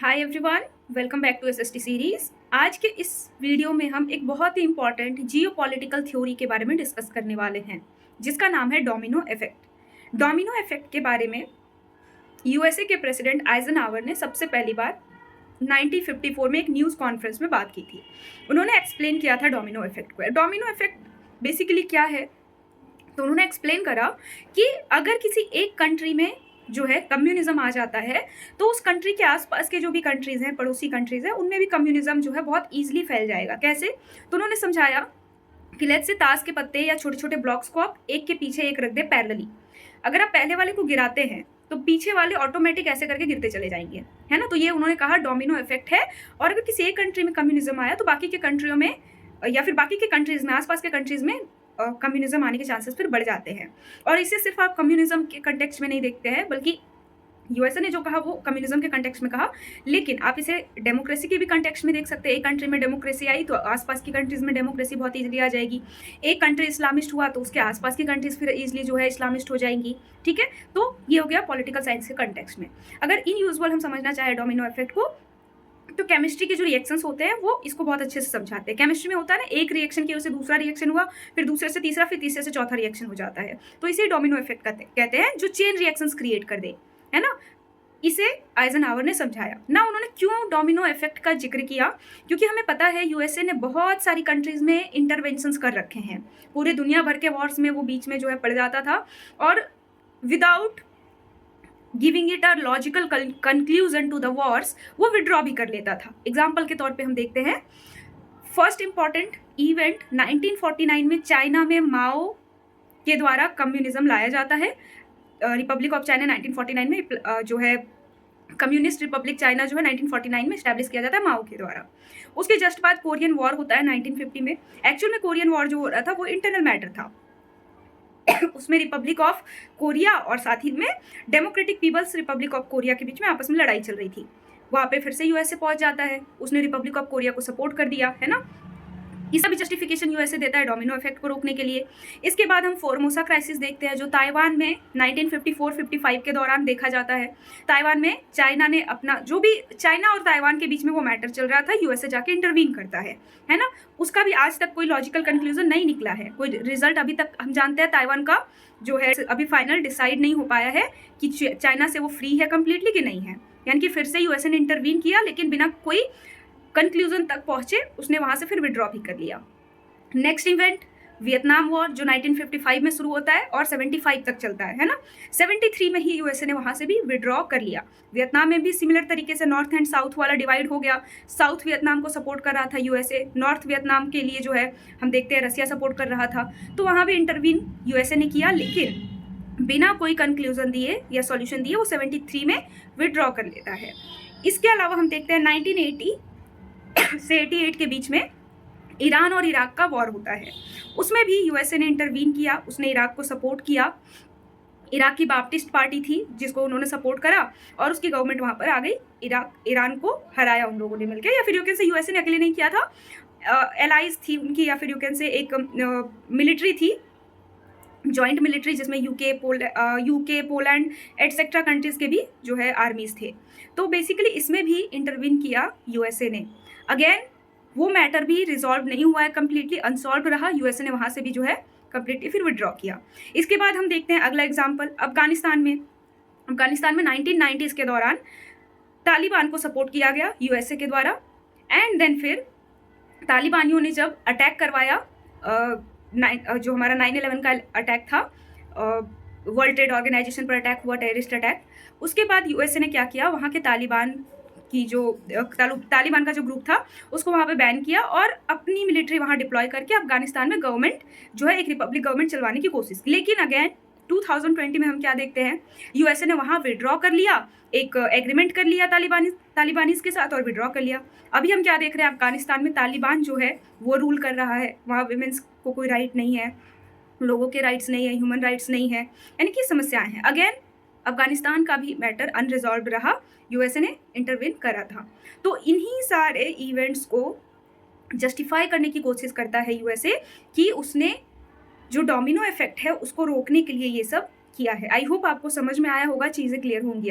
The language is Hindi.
Hi everyone, welcome back to SST series. आज के इस वीडियो में हम एक बहुत ही इंपॉर्टेंट जियोपॉलिटिकल थ्योरी के बारे में डिस्कस करने वाले हैं, जिसका नाम है डोमिनो इफेक्ट। डोमिनो इफेक्ट के बारे में यूएसए के प्रेसिडेंट आइजनहावर ने सबसे पहली बार 1954 में एक न्यूज़ कॉन्फ्रेंस में बात की थी। उन्होंने एक्सप्लेन किया था डोमिनो इफेक्ट को। डोमिनो इफेक्ट बेसिकली क्या है, तो उन्होंने एक्सप्लेन करा कि अगर किसी एक कंट्री में जो है कम्युनिज्म आ जाता है, तो उस कंट्री के आसपास के जो भी कंट्रीज़ हैं, पड़ोसी कंट्रीज़ हैं, उनमें भी कम्युनिज्म जो है बहुत ईजिली फैल जाएगा। कैसे? तो उन्होंने समझाया कि लेट्स से ताश के पत्ते या छोटे छोटे ब्लॉक्स को आप एक के पीछे एक रख दे पैरेलली। अगर आप पहले वाले को गिराते हैं तो पीछे वाले ऑटोमेटिक ऐसे करके गिरते चले जाएंगे, है ना। तो ये उन्होंने कहा डोमिनो इफेक्ट है। और अगर किसी एक कंट्री में कम्युनिज्म आया तो बाकी के कंट्रियों में या फिर बाकी के कंट्रीज़ में, आसपास के कंट्रीज़ में कम्युनिज्म आने के चांसेस फिर बढ़ जाते हैं। और इसे सिर्फ आप कम्युनिज्म के कंटेक्स्ट में नहीं देखते हैं, बल्कि यूएसए ने जो कहा वो कम्युनिज्म के कंटेक्स्ट में कहा, लेकिन आप इसे डेमोक्रेसी के भी कंटेक्स्ट में देख सकते हैं। एक कंट्री में डेमोक्रेसी आई तो आसपास की कंट्रीज में डेमोक्रेसी बहुत ईजिली आ जाएगी। एक कंट्री इस्लामिस्ट हुआ तो उसके आसपास की कंट्रीज फिर ईजिली जो है इस्लामिस्ट हो जाएंगी। ठीक है, तो ये हो गया पॉलिटिकल साइंस के कंटेक्स्ट में। अगर इन यूजुअल हम समझना चाहे डोमिनो इफेक्ट को, तो केमिस्ट्री के जो रिएक्शंस होते हैं वो इसको बहुत अच्छे से समझाते हैं। केमिस्ट्री में होता है ना, एक रिएक्शन की वजह से दूसरा रिएक्शन हुआ, फिर दूसरे से तीसरा, फिर तीसरे से चौथा रिएक्शन हो जाता है। तो इसे डोमिनो इफेक्ट कहते हैं, जो चेन रिएक्शंस क्रिएट कर दे, है ना। इसे आइजनहावर ने समझाया ना। उन्होंने क्यों डोमिनो इफेक्ट का जिक्र किया? क्योंकि हमें पता है यूएसए ने बहुत सारी कंट्रीज में इंटरवेंशंस कर रखे हैं। पूरे दुनिया भर के वॉर्स में वो बीच में जो है पड़ जाता था, और without giving it a logical conclusion to the wars वो विड्रॉ भी कर लेता था। एग्जाम्पल के तौर पे हम देखते हैं, फर्स्ट इंपॉर्टेंट इवेंट 1949 में चाइना में माओ के द्वारा कम्युनिज्म लाया जाता है। रिपब्लिक ऑफ चाइना 1949 में जो है कम्युनिस्ट रिपब्लिक चाइना जो है 1949 में स्टैब्लिश किया जाता है माओ के द्वारा। उसके जस्ट बाद कोरियन वॉर होता है 1950 में। एक्चुअल में कोरियन वॉर जो हो रहा था वो इंटरनल मैटर था। उसमें रिपब्लिक ऑफ कोरिया और साथ ही में democratic people's republic of Korea के बीच में आपस में लड़ाई चल रही थी। वहाँ पे फिर से यूएसए पहुंच जाता है, उसने रिपब्लिक ऑफ कोरिया को सपोर्ट कर दिया, है ना। इसका भी जस्टिफिकेशन यूएसए देता है डोमिनो इफेक्ट को रोकने के लिए। इसके बाद हम फॉर्मोसा क्राइसिस देखते हैं, जो ताइवान में 1954-55 के दौरान देखा जाता है। ताइवान में चाइना ने अपना जो भी चाइना और ताइवान के बीच में वो मैटर चल रहा था, यूएसए जाके इंटरवीन करता है ना। उसका भी आज तक कोई लॉजिकल कंक्लूजन नहीं निकला है, कोई रिजल्ट अभी तक हम जानते हैं ताइवान का जो है अभी फाइनल डिसाइड नहीं हो पाया है कि चाइना से वो फ्री है कंप्लीटली कि नहीं है। यानी कि फिर से यूएसए ने इंटरवीन किया, लेकिन बिना कोई कंक्लूजन तक पहुंचे उसने वहां से फिर विड्रॉ भी कर लिया। नेक्स्ट इवेंट वियतनाम वॉर, जो 1955 में शुरू होता है और 75 तक चलता है ना। 73 में ही यूएसए ने वहां से भी विड्रॉ कर लिया। वियतनाम में भी सिमिलर तरीके से नॉर्थ एंड साउथ वाला डिवाइड हो गया। साउथ वियतनाम को सपोर्ट कर रहा था यूएसए, नॉर्थ वियतनाम के लिए जो है हम देखते हैं रसिया सपोर्ट कर रहा था। तो वहां भी इंटरवीन यूएसए ने किया, लेकिन बिना कोई कंक्लूजन दिए या सॉल्यूशन दिए वो 73 में विड्रॉ कर लेता है। इसके अलावा हम देखते हैं 1980 से 88 के बीच में ईरान और इराक का वॉर होता है। उसमें भी यूएसए ने इंटरवीन किया, उसने इराक को सपोर्ट किया। इराक की बाप्टिस्ट पार्टी थी जिसको उन्होंने सपोर्ट करा और उसकी गवर्नमेंट वहां पर आ गई। ईरान को हराया उन लोगों ने मिलकर, या फिर यू कैन से यूएसए ने अकेले नहीं किया था, एलाइज थी उनकी, या फिर यू कैन से एक मिलिट्री थी, जॉइंट मिलिट्री, जिसमें यूके पोलैंड एटसेट्रा कंट्रीज के भी जो है आर्मीज थे। तो बेसिकली इसमें भी इंटरवीन किया यूएसए ने। अगेन वो मैटर भी रिजॉल्व नहीं हुआ है, कंप्लीटली अनसॉल्व रहा। यूएसए ने वहां से भी जो है कंप्लीटली फिर विड्रॉ किया। इसके बाद हम देखते हैं अगला एग्जाम्पल अफगानिस्तान में 1990s के दौरान तालिबान को सपोर्ट किया गया यूएसए के द्वारा। एंड देन फिर तालिबानियों ने जब अटैक करवाया, जो हमारा 9/11 का अटैक था, वर्ल्ड ट्रेड ऑर्गेनाइजेशन पर अटैक हुआ, टेररिस्ट अटैक, उसके बाद यूएसए ने क्या किया, वहाँ के तालिबान का जो ग्रुप था उसको वहाँ पे बैन किया और अपनी मिलिट्री वहाँ डिप्लॉय करके अफगानिस्तान में गवर्नमेंट जो है एक रिपब्लिक गवर्नमेंट चलवाने की कोशिश की। लेकिन अगेन 2020 में हम क्या देखते हैं, यूएसए ने वहाँ विड्रॉ कर लिया, एक एग्रीमेंट कर लिया तालिबानीज के साथ और विड्रॉ कर लिया। अभी हम क्या देख रहे हैं, अफगानिस्तान में तालिबान जो है वो रूल कर रहा है। वहाँ विमेंस को कोई राइट नहीं है, लोगों के राइट्स नहीं है, ह्यूमन राइट्स नहीं है, यानी कि समस्याएं हैं। अगेन अफगानिस्तान का भी मैटर अनरिजॉल्व रहा, यूएसए ने इंटरवीन करा था। तो इन्हीं सारे इवेंट्स को जस्टिफाई करने की कोशिश करता है यूएसए कि उसने जो डोमिनो इफेक्ट है उसको रोकने के लिए ये सब किया है। आई होप आपको समझ में आया होगा, चीज़ें क्लियर होंगी।